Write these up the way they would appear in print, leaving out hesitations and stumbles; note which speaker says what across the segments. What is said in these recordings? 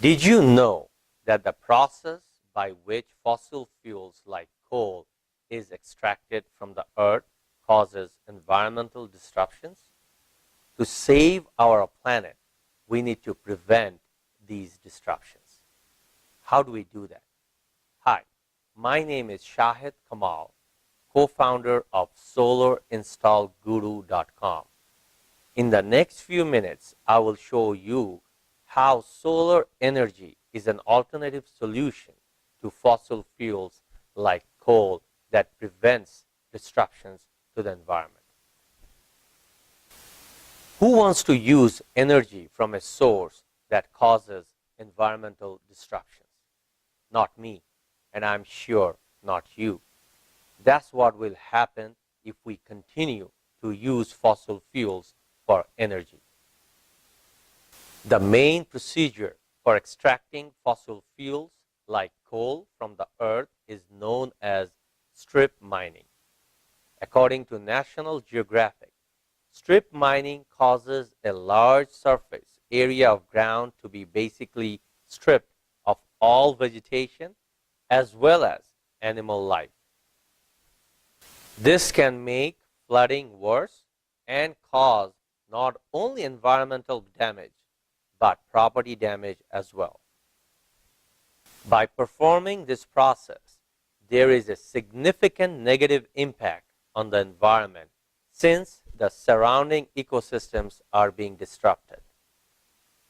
Speaker 1: Did you know that the process by which fossil fuels like coal is extracted from the earth causes environmental disruptions? To save our planet, we need to prevent these disruptions. How do we do that? Hi, my name is Shahed Kamal, co-founder of solarinstallguru.com. In the next few minutes, I will show you how solar energy is an alternative solution to fossil fuels like coal that prevents disruptions to the environment. Who wants to use energy from a source that causes environmental disruptions? Not me, and I'm sure not you. That's what will happen if we continue to use fossil fuels for energy. The main procedure for extracting fossil fuels like coal from the earth is known as strip mining. According to National Geographic, strip mining causes a large surface area of ground to be basically stripped of all vegetation as well as animal life. This can make flooding worse and cause not only environmental damage but property damage as well. By performing this process, there is a significant negative impact on the environment since the surrounding ecosystems are being disrupted.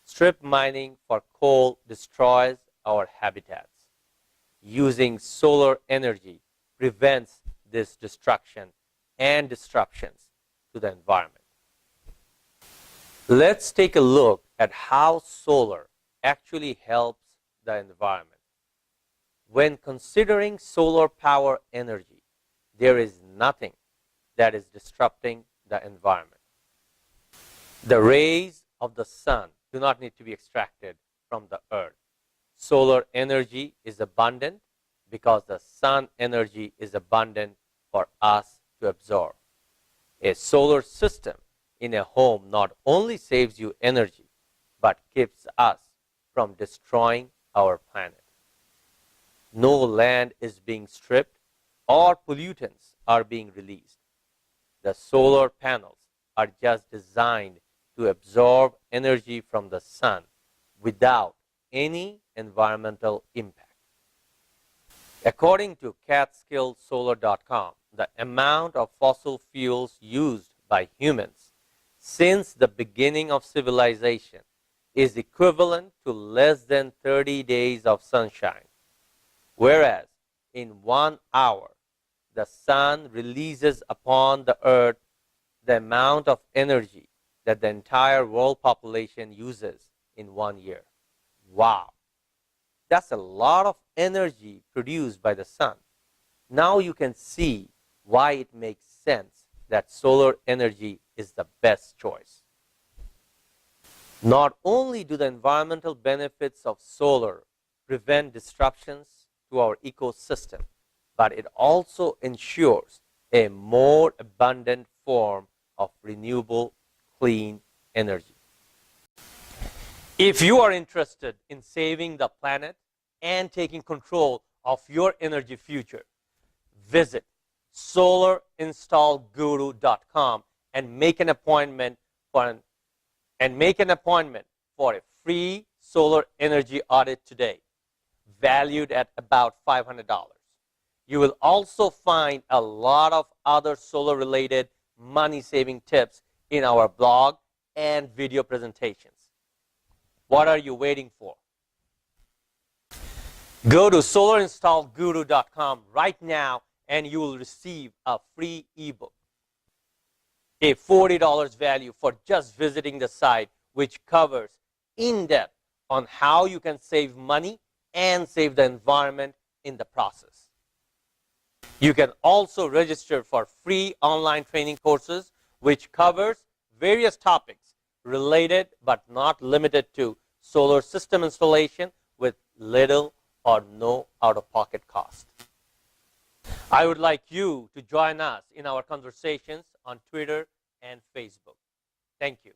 Speaker 1: Strip mining for coal destroys our habitats. Using solar energy prevents this destruction and disruptions to the environment. Let's take a look at how solar actually helps the environment. When considering solar power energy, there is nothing that is disrupting the environment. The rays of the sun do not need to be extracted from the earth. Solar energy is abundant because the sun energy is abundant for us to absorb. A solar system in a home not only saves you energy, but keeps us from destroying our planet. No land is being stripped or pollutants are being released. The solar panels are just designed to absorb energy from the sun without any environmental impact. According to catskillsolar.com, the amount of fossil fuels used by humans since the beginning of civilization is equivalent to less than 30 days of sunshine, whereas in 1 hour, the sun releases upon the earth the amount of energy that the entire world population uses in 1 year. Wow! That's a lot of energy produced by the sun. Now you can see why it makes sense that solar energy is the best choice. Not only do the environmental benefits of solar prevent disruptions to our ecosystem, but it also ensures a more abundant form of renewable, clean energy. If you are interested in saving the planet and taking control of your energy future, visit solarinstallguru.com and make an appointment for a free solar energy audit today, valued at about $500. You will also find a lot of other solar-related money-saving tips in our blog and video presentations. What are you waiting for? Go to solarinstallguru.com right now and you will receive a free ebook, a $40 value for just visiting the site, which covers in-depth on how you can save money and save the environment in the process. You can also register for free online training courses, which covers various topics related but not limited to solar system installation with little or no out-of-pocket cost. I would like you to join us in our conversations on Twitter and Facebook. Thank you.